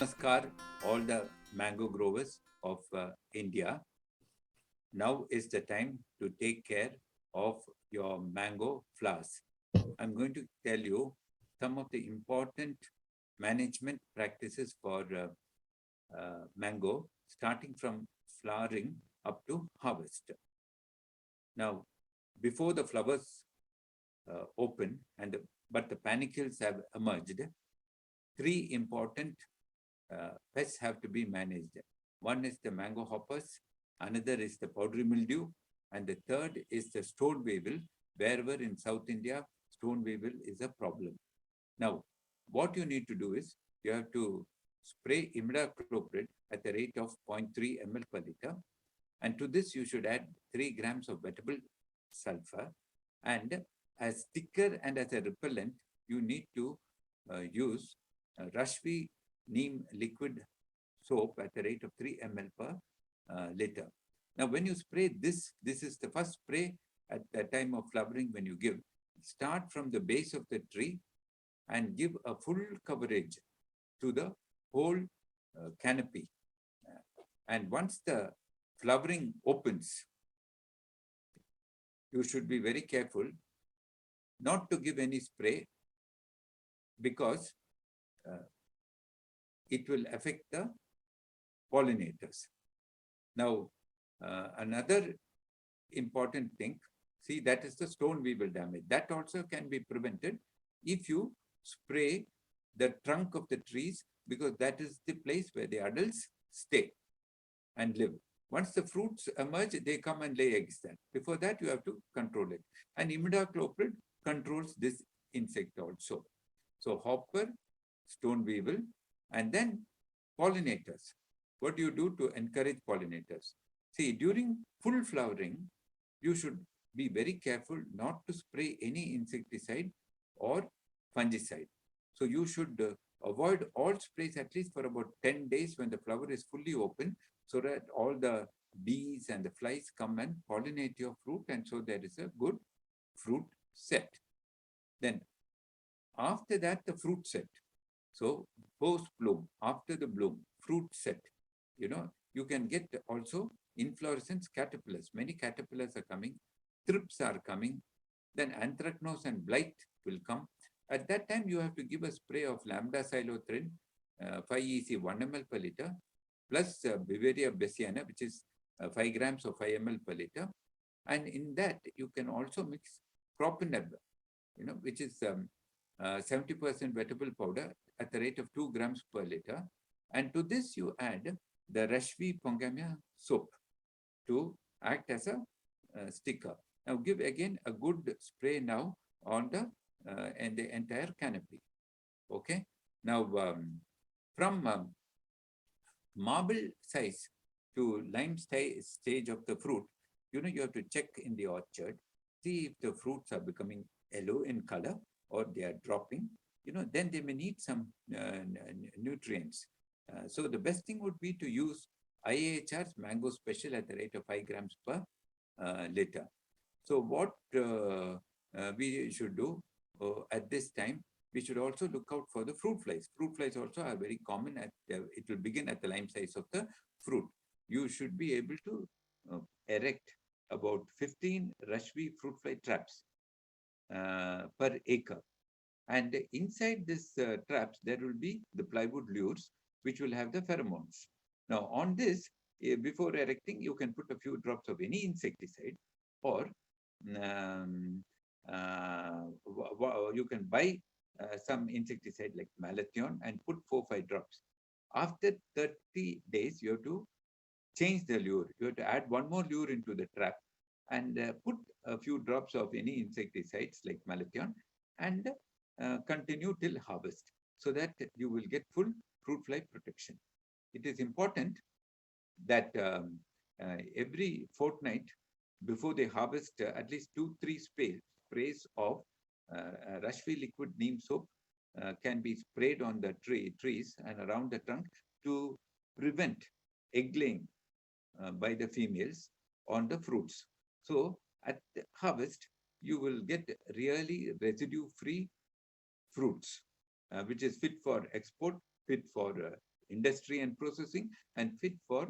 Namaskar, all the mango growers of India. Now is the time to take care of your mango flowers. I'm going to tell you some of the important management practices for mango, starting from flowering up to harvest. Now, before the flowers open but the panicles have emerged, three important pests have to be managed. One is the mango hoppers, another is the powdery mildew, and the third is the stone weevil. Wherever in South India, stone weevil is a problem. Now, what you need to do is you have to spray imidacloprid at the rate of 0.3 ml per liter. And to this, you should add 3 grams of wettable sulfur. And as sticker and as a repellent, you need to use Rashvi neem liquid soap at the rate of 3 ml per liter. Now, when you spray this is the first spray at the time of flowering when you give. Start from the base of the tree and give a full coverage to the whole canopy. And once the flowering opens, you should be very careful not to give any spray because it will affect the pollinators. Now, another important thing, see, that is the stone weevil damage. That also can be prevented if you spray the trunk of the trees, because that is the place where the adults stay and live. Once the fruits emerge, they come and lay eggs there. Before that, you have to control it. And imidacloprid controls this insect also. So hopper, stone weevil, and then pollinators. What do you do to encourage pollinators? See, during full flowering, you should be very careful not to spray any insecticide or fungicide. So you should avoid all sprays at least for about 10 days when the flower is fully open, so that all the bees and the flies come and pollinate your fruit, and so there is a good fruit set. Then after that, the fruit set. So post bloom, after the bloom, fruit set. You can get also inflorescence caterpillars. Many caterpillars are coming, thrips are coming, then anthracnose and blight will come. At that time, you have to give a spray of lambda-cyhalothrin, 5 EC 1 ml per liter, plus Beauveria bassiana, which is 5 grams of 5 ml per liter. And in that, you can also mix propineb, which is 70% wettable powder at the rate of 2 grams per liter. And to this, you add the Rashvi Pongamia soap to act as a sticker. Now, give again a good spray now on the entire canopy. Okay. Now, from marble size to lime stage of the fruit, you have to check in the orchard, see if the fruits are becoming yellow in color or they are dropping. Then they may need some nutrients. So the best thing would be to use IAHR's Mango Special at the rate of 5 grams per liter. So what we should do at this time, we should also look out for the fruit flies. Fruit flies also are very common. It will begin at the lime size of the fruit. You should be able to erect about 15 Rashvi fruit fly traps per acre. And inside this traps, there will be the plywood lures, which will have the pheromones. Now, on this, before erecting, you can put a few drops of any insecticide, or you can buy some insecticide like malathion and put 4-5 drops. After 30 days, you have to change the lure. You have to add one more lure into the trap and put a few drops of any insecticides like malathion and continue till harvest, so that you will get full fruit fly protection. It is important that every fortnight before they harvest, at least 2-3 sprays of Rashvi liquid neem soap can be sprayed on the trees and around the trunk to prevent egg laying by the females on the fruits. So at the harvest, you will get really residue-free fruits, which is fit for export, fit for industry and processing and fit for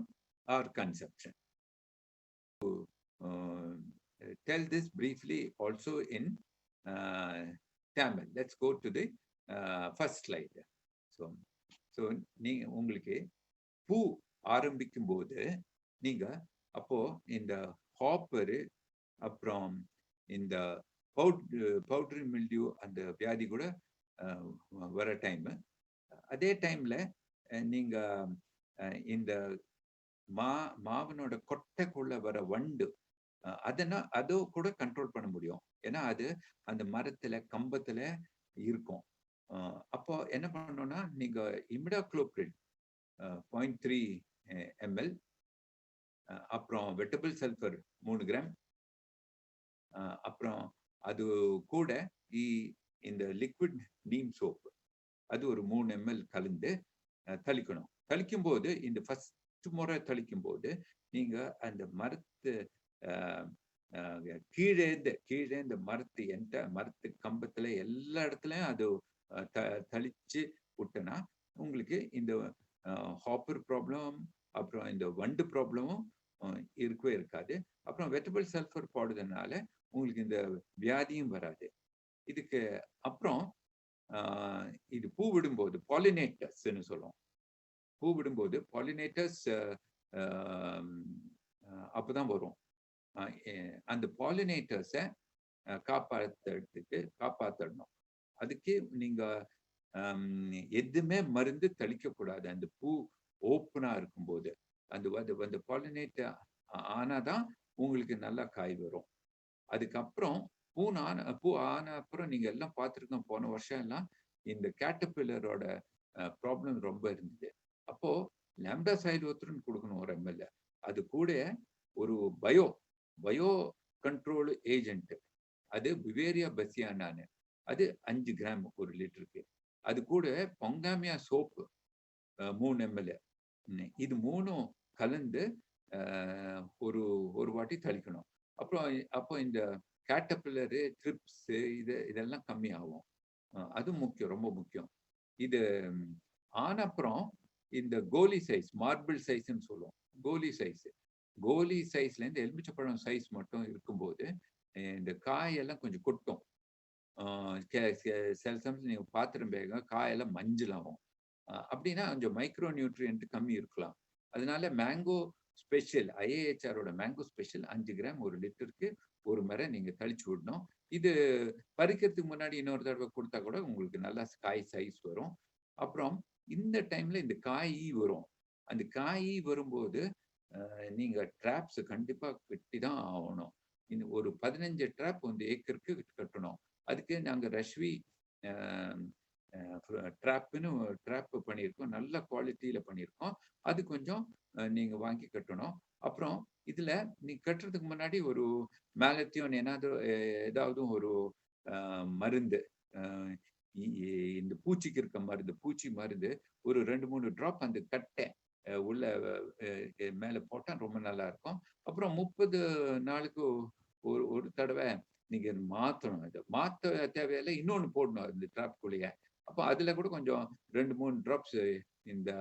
our consumption. To tell this briefly also in Tamil. Let's go to the first slide. So நீங்க உங்களுக்கு பூ ஆரம்பிக்கும் போது நீங்க அப்போ இந்த hopper அப்புறம் இந்த பவுடரி மில்டியூ அந்த வியாதி கூட வர டைம். அதே டைம்ல நீங்க இந்த மாவனோட கொட்டைக்குள்ள வர வண்டு அதோ கூட கண்ட்ரோல் பண்ண முடியும். ஏன்னா அது அந்த மரத்துல கம்பத்துல இருக்கும். அப்போ என்ன பண்ணணும்னா நீங்க இமிடாக்ளோப்ரிட் 0.3 ml, அப்புறம் வெட்டபிள் சல்ஃபர் 3 கிராம், அப்புறம் அது கூட இந்த லிக்விட் நீம் சோப் அது ஒரு 3 ml கலந்து தெளிக்கணும். தெளிக்கும் போது இந்த ஃபர்ஸ்ட் முறை தெளிக்கும் போது நீங்க அந்த மரத்து கீழே இந்த மரத்து கம்பத்துல எல்லா இடத்துலயும் அது தெளிச்சு விட்டனா உங்களுக்கு இந்த ஹாப்பர் ப்ராப்ளம் அப்புறம் இந்த வண்டு ப்ராப்ளமும் இருக்கவே இருக்காது. அப்புறம் வெட்டபிள் சல்ஃபர் போடுறதுனால உங்களுக்கு இந்த வியாதியும் வராது. இதுக்கு அப்புறம் இது பூ விடும்போது பாலினேட்டர்ஸ்ன்னு சொல்லுவோம். பூ விடும்போது பாலினேட்டர்ஸ் அப்பதான் வரும். அந்த பாலினேட்டர்ஸை காப்பாத்தணும். அதுக்கு நீங்க எதுவுமே மருந்து தெளிக்க கூடாது. அந்த பூ ஓப்பனா இருக்கும்போது அந்த பாலினேட்டர் ஆனாதான் உங்களுக்கு நல்லா காய் வரும். அதுக்கப்புறம் பூ ஆன அப்புறம் நீங்க எல்லாம் பார்த்துருக்கோம். போன வருஷம் எல்லாம் இந்த கேட்டர்பில்லரோட ப்ராப்ளம் ரொம்ப இருந்தது. அப்போ லாம்டாசைலோத்ரின் கொடுக்கணும் 1 ml. அது கூட ஒரு பயோ கண்ட்ரோல் ஏஜென்ட், அது பிவேரியா பசியானான்னு, அது 5 கிராம் 1 லிட்டருக்கு. அது கூட பொங்காமியா சோப்பு 3 ml. இது 3 கலந்து ஒரு வாட்டி தெளிக்கணும். அப்போ இந்த கேட்டர்பில்லரு ட்ரிப்ஸ் இதெல்லாம் கம்மி ஆகும். அது முக்கியம், ரொம்ப முக்கியம். இது ஆன அப்புறம் இந்த கோலி சைஸ், மார்பிள் சைஸ்ன்னு சொல்லுவோம். கோலி சைஸ்ல இருந்து எலுமிச்சப்பழம் சைஸ் மட்டும் இருக்கும்போது இந்த காயெல்லாம் கொஞ்சம் கொட்டும். சில சமயம் நீங்க பாத்திரம் வேக காயெல்லாம் மஞ்சள் ஆகும். அப்படின்னா கொஞ்சம் மைக்ரோ நியூட்ரியன்ட் கம்மி இருக்கலாம். அதனால மேங்கோ ஸ்பெஷல், IAHRோட மேங்கோ ஸ்பெஷல் 5 கிராம் 1 லிட்டருக்கு ஒரு முறை நீங்க தெளிச்சு விடணும். இது பறிக்கிறதுக்கு முன்னாடி இன்னொரு தடவை கொடுத்தா கூட உங்களுக்கு நல்லா காய் சைஸ் வரும். அப்புறம் இந்த டைம்ல இந்த காய் வரும். அந்த காய் வரும்போது நீங்க டிராப்ஸ் கண்டிப்பா வெட்டி தான் ஆகணும். ஒரு 15 டிராப் வந்து ஏக்கருக்கு கட்டணும். அதுக்கு நாங்க ரஷ்வி ட்ராப் பண்ணியிருக்கோம். நல்ல குவாலிட்டியில பண்ணியிருக்கோம். அது கொஞ்சம் நீங்க வாங்கி கட்டணும். அப்புறம் இதுல நீங்க கட்டுறதுக்கு முன்னாடி ஒரு மேலத்தியம் ஏதாவது ஒரு மருந்து, இந்த பூச்சிக்கு இருக்க மருந்து, பூச்சி மருந்து ஒரு 2-3 டிராப் அந்த கட்டை உள்ள மேல போட்டா ரொம்ப நல்லா இருக்கும். அப்புறம் 30 நாளுக்கு ஒரு தடவை நீங்க மாத்தணும். இதை மாத்த தேவையில்லை, இன்னொன்னு போடணும் இந்த டிராப்குள்ளேயே. அப்போ அதுல கூட கொஞ்சம் 2-3 டிராப்ஸ் இந்த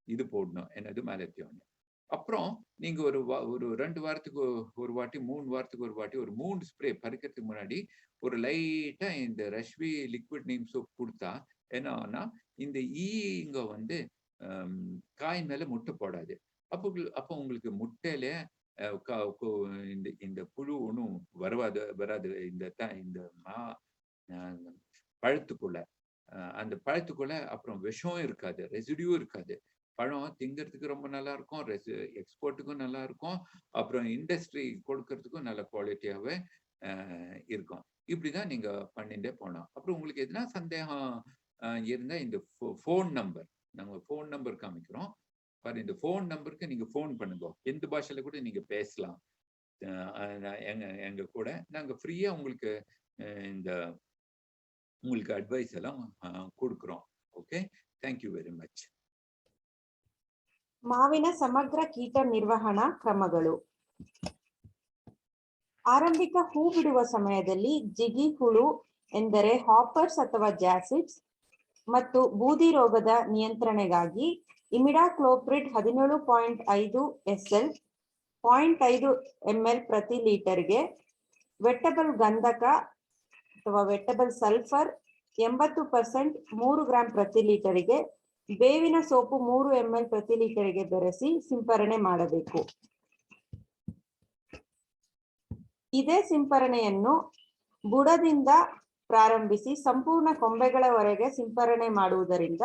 இது போடணும், என்னது மேலத்தியம். அப்புறம் நீங்க ஒரு 2 வாரத்துக்கு ஒரு வாட்டி, 3 வாரத்துக்கு ஒரு வாட்டி, ஒரு 3 ஸ்ப்ரே பறிக்கிறதுக்கு முன்னாடி ஒரு லைட்டா இந்த ரஷ்வி லிக்விட் நீம் சோப் கொடுத்தா என்ன ஆகும்னா இந்த இங்க வந்து காய் மேல முட்டை போடாது. அப்போ உங்களுக்கு முட்டையில இந்த புழு ஒன்றும் வராது. இந்த பழத்துக்குள்ள அந்த பழத்துக்குள்ள அப்புறம் விஷம் இருக்காது, ரெசிடியூ இருக்காது. பழம் திங்கிறதுக்கு ரொம்ப நல்லா இருக்கும், எக்ஸ்போர்ட்டுக்கும் நல்லா இருக்கும், அப்புறம் இண்டஸ்ட்ரி கொடுக்கறதுக்கும் நல்ல குவாலிட்டியாவே இருக்கும். இப்படிதான் நீங்க பண்ணிட்டே போனோம். அப்புறம் உங்களுக்கு எதுனா சந்தேகம் இருந்தா இந்த ஃபோன் நம்பர், நாங்க ஃபோன் நம்பர் காமிக்கிறோம் பாரு. இந்த ஃபோன் நம்பருக்கு நீங்க ஃபோன் பண்ணுங்க. எந்த பாஷையில கூட நீங்க பேசலாம். எங்க கூட நாங்க ஃப்ரீயா உங்களுக்கு இந்த உங்களுக்கு ಅಡ್ವೈಸ್ எல்லாம் கொடுக்கிறோம். Okay, thank you very much. ಮಾವಿನ ಸಮಗ್ರ ಕೀಟ ನಿರ್ವಹಣಾ ಕ್ರಮಗಳು. ಆರಂಭಿಕ ಹೂ ಬಿಡುವ ಸಮಯದಲ್ಲಿ ಜಿಗಿ ಹುಳು ಎಂದರೆ ಹಾಪರ್ಸ್ ಅಥವಾ ಜಾಸಿಡ್ಸ್ ಮತ್ತು ಬೂದಿ ರೋಗದ ನಿಯಂತ್ರಣೆಗಾಗಿ ಇಮಿಡಾಕ್ಲೋಪ್ರಿಡ್ 17.5 SL 0.5 ml ಪ್ರತಿ ಲೀಟರ್ಗೆ, ವೆಟ್ಟಬಲ್ ಗಂಧಕ ಅಥವಾ ವೆಟ್ಟಬಲ್ ಸಲ್ಫರ್ 80% 3 ಗ್ರಾಂ ಪ್ರತಿ ಲೀಟರ್ಗೆ, ಬೇವಿನ ಸೋಪು 3 ml ಪ್ರತಿ ಲೀಟರ್ಗೆ ಬೆರೆಸಿ ಸಿಂಪರಣೆ ಮಾಡಬೇಕು. ಇದೇ ಸಿಂಪರಣೆಯನ್ನು ಬುಡದಿಂದ ಪ್ರಾರಂಭಿಸಿ ಸಂಪೂರ್ಣ ಕೊಂಬೆಗಳವರೆಗೆ ಸಿಂಪರಣೆ ಮಾಡುವುದರಿಂದ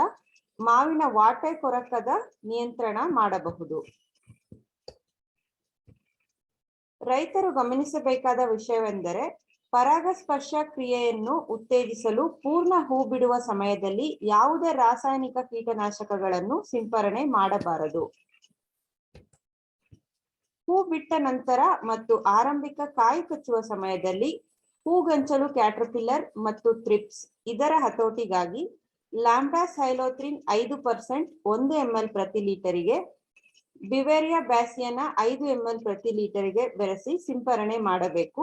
ಮಾವಿನ ವಾಟೆ ಕೊರಕದ ನಿಯಂತ್ರಣ ಮಾಡಬಹುದು. ರೈತರು ಗಮನಿಸಬೇಕಾದ ವಿಷಯವೆಂದರೆ, ಪರಾಗಸ್ಪರ್ಶ ಕ್ರಿಯೆಯನ್ನು ಉತ್ತೇಜಿಸಲು ಪೂರ್ಣ ಹೂ ಬಿಡುವ ಸಮಯದಲ್ಲಿ ಯಾವುದೇ ರಾಸಾಯನಿಕ ಕೀಟನಾಶಕಗಳನ್ನು ಸಿಂಪರಣೆ ಮಾಡಬಾರದು. ಹೂ ಬಿಟ್ಟ ನಂತರ ಮತ್ತು ಆರಂಭಿಕ ಕಾಯಿ ಕಚ್ಚುವ ಸಮಯದಲ್ಲಿ ಹೂಗಂಚಲು ಕ್ಯಾಟರ್ಪಿಲ್ಲರ್ ಮತ್ತು ಥ್ರಿಪ್ಸ್ ಇದರ ಹತೋಟಿಗಾಗಿ ಲ್ಯಾಂಬ್ಡಾಸೈಲೋತ್ರಿನ್ 5% 1 ml ಪ್ರತಿ ಲೀಟರಿಗೆ, ಬಿವೇರಿಯಾ ಬ್ಯಾಸಿಯಾನಾ 5 ml ಪ್ರತಿ ಲೀಟರ್ಗೆ ಬೆರೆಸಿ ಸಿಂಪರಣೆ ಮಾಡಬೇಕು.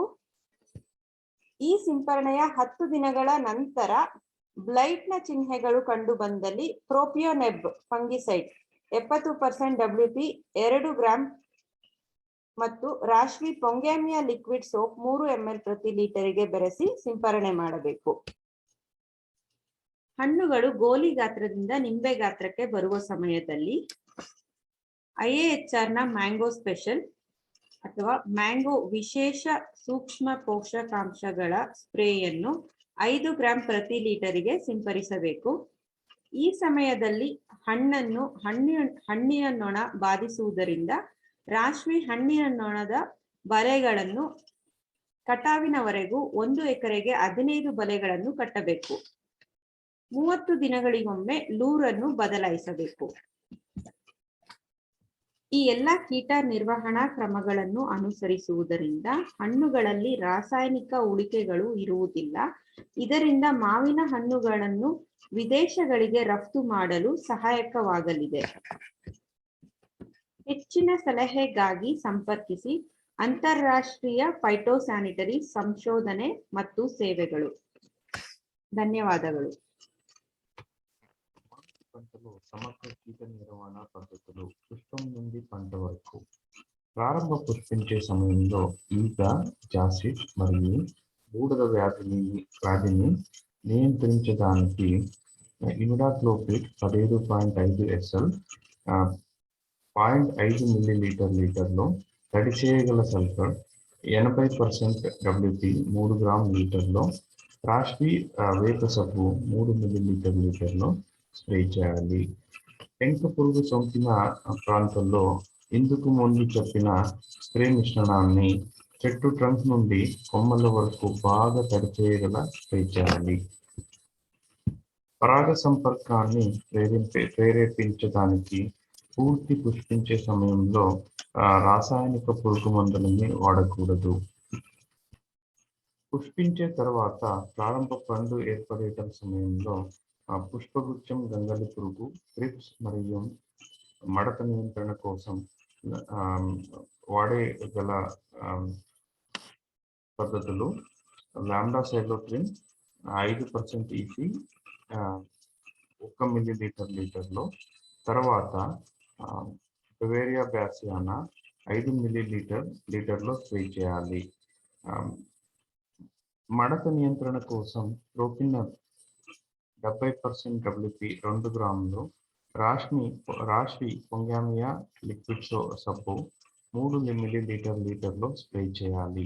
ಈ ಸಿಂಪರಣೆಯ 10 ದಿನಗಳ ನಂತರ ಬ್ಲೈಟ್ನ ಚಿಹ್ನೆಗಳು ಕಂಡು ಬಂದಲ್ಲಿ ಪ್ರೋಪಿಯೋನೆಬ್ ಫಂಗಿಸೈಡ್ 70% WP 2 ಗ್ರಾಂ ಮತ್ತು ರಾಶ್ವಿ ಪೊಂಗ್ಯಾಮಿಯಾ ಲಿಕ್ವಿಡ್ ಸೋಪ್ 3 ml ಪ್ರತಿ ಲೀಟರ್ಗೆ ಬೆರೆಸಿ ಸಿಂಪರಣೆ ಮಾಡಬೇಕು. ಹಣ್ಣುಗಳು ಗೋಲಿ ಗಾತ್ರದಿಂದ ನಿಂಬೆ ಗಾತ್ರಕ್ಕೆ ಬರುವ ಸಮಯದಲ್ಲಿ IAHR ನ ಮ್ಯಾಂಗೋ ಸ್ಪೆಷಲ್ ಅಥವಾ ಮ್ಯಾಂಗೋ ವಿಶೇಷ ಸೂಕ್ಷ್ಮ ಪೋಷಕಾಂಶಗಳ ಸ್ಪ್ರೇಯನ್ನು 5 ಗ್ರಾಂ ಪ್ರತಿ ಲೀಟರ್ಗೆ ಸಿಂಪರಿಸಬೇಕು. ಈ ಸಮಯದಲ್ಲಿ ಹಣ್ಣಿನ ನೊಣ ಬಾಧಿಸುವುದರಿಂದ ರಾಶ್ವಿ ಹಣ್ಣಿನ ನೊಣದ ಬಲೆಗಳನ್ನು ಕಟಾವಿನವರೆಗೂ 1 ಎಕರೆಗೆ 15 ಬಲೆಗಳನ್ನು ಕಟ್ಟಬೇಕು. 30 ದಿನಗಳಿಗೊಮ್ಮೆ ಲೂರನ್ನು ಬದಲಾಯಿಸಬೇಕು. ಈ ಎಲ್ಲ ಕೀಟ ನಿರ್ವಹಣಾ ಕ್ರಮಗಳನ್ನು ಅನುಸರಿಸುವುದರಿಂದ ಹಣ್ಣುಗಳಲ್ಲಿ ರಾಸಾಯನಿಕ ಉಳಿಕೆಗಳು ಇರುವುದಿಲ್ಲ. ಇದರಿಂದ ಮಾವಿನ ಹಣ್ಣುಗಳನ್ನು ವಿದೇಶಗಳಿಗೆ ರಫ್ತು ಮಾಡಲು ಸಹಾಯಕವಾಗಲಿದೆ. ಹೆಚ್ಚಿನ ಸಲಹೆಗಾಗಿ ಸಂಪರ್ಕಿಸಿ ಅಂತಾರಾಷ್ಟ್ರೀಯ ಫೈಟೋಸ್ಯಾನಿಟರಿ ಸಂಶೋಧನೆ ಮತ್ತು ಸೇವೆಗಳು. ధన్యవాదాలు. పంటలో సమగ్ర కీట నిర్వహణ పద్ధతులు. పుష్పం నుండి పంట వరకు. ప్రారంభ పుష్పించే సమయంలో ఈగ, జాసిడ్ మరియు బూడిద వ్యాధిని నియంత్రించడానికి ఇమిడాక్లోప్రిడ్ 17.5 SL 0.5 ml/లీటర్లో, తడి చేయగల సల్ఫర్ 80% WP 3 గ్రాం లీటర్లో, రాష్ట్రీ వేప సబ్బు 3 ml/లీటర్లో స్ప్రే చేయాలి. పెంక పురుగు సోకిన ప్రాంతంలో ఇందుకు ముందు చెప్పిన స్ప్రే మిశ్రణాన్ని చెట్టు ట్రంక్ నుండి కొమ్మల వరకు బాగా తడి చేయగల స్ప్రే చేయాలి. పరాగ సంపర్కాన్ని ప్రేరేపించడానికి పూర్తి పుష్పించే సమయంలో రాసాయనిక పురుగు మందులని వాడకూడదు. పుష్పించే తర్వాత ప్రారంభ పండు ఏర్పడేట సమయంలో పుష్పగుచ్చం గంగలి పురుగు, థ్రిప్స్ మరియు మడత నియంత్రణ కోసం వాడగల పద్ధతులు ల్యాంబ్డాసైలోత్రిన్ 5% EP 1 ml/లీటర్లో, తర్వాత బివేరియా బ్యాసియానా 5 ml/లీటర్లో స్ప్రే చేయాలి. మడత నియంత్రణ కోసం ప్రోపినబ్ 70% WP 2 గ్రాములు, రాశ్వి పొంగామియా లిక్విడ్ సబ్బు 3 ml/లీటర్లో స్ప్రే చేయాలి.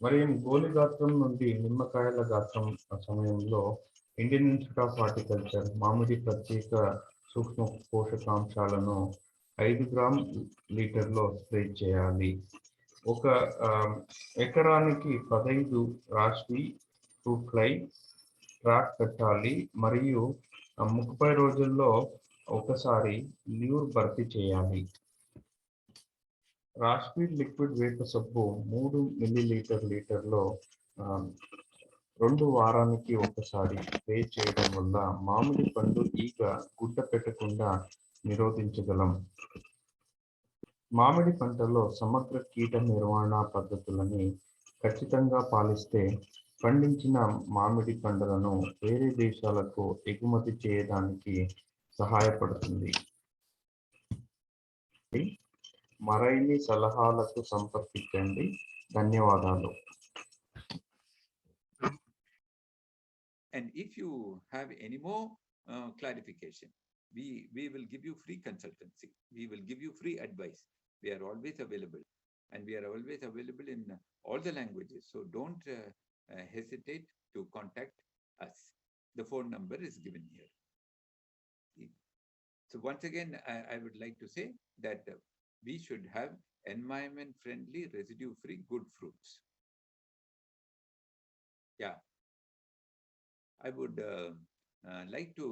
మరియు గోలి గాత్రం నుండి నిమ్మకాయల గాత్రం సమయంలో ఇండియన్ ఇన్స్టిట్యూట్ ఆఫ్ హార్టికల్చర్ మామిడి ప్రత్యేక సూక్ష్మ పోషకాంశాలను 5 గ్రాం లీటర్లో స్ప్రే చేయాలి. 1 ఎకరానికి 15 రాశ్వి ఫ్రూట్ ఫ్లై ట్రాప్ పెట్టాలి మరియు 30 రోజుల్లో ఒకసారి ల్యూర్ భర్తీ చేయాలి. రాశ్వి లిక్విడ్ వేప సబ్బు 3 ml/లీటర్లో 2 వారానికి ఒకసారి స్ప్రే చేయడం వల్ల మామిడి పండు ఈగ గుడ్డ పెట్టకుండా నిరోధించగలం. మామిడి పంటలో సమగ్ర కీట నిర్వహణ పద్ధతులని ఖచ్చితంగా పాలిస్తే పండించిన మామిడి పండ్లను వేరే దేశాలకు ఎగుమతి చేయడానికి సహాయపడుతుంది. మరిన్ని సలహాలకు సంప్రదించండి. ధన్యవాదాలు. And if you have any more clarification, we will give you free consultancy. We will give you free advice. We are always available, and we are always available in all the languages. So don't hesitate to contact us. The phone number is given here. So once again, I would like to say that we should have environment-friendly, residue-free, good fruits. Yeah. I would like to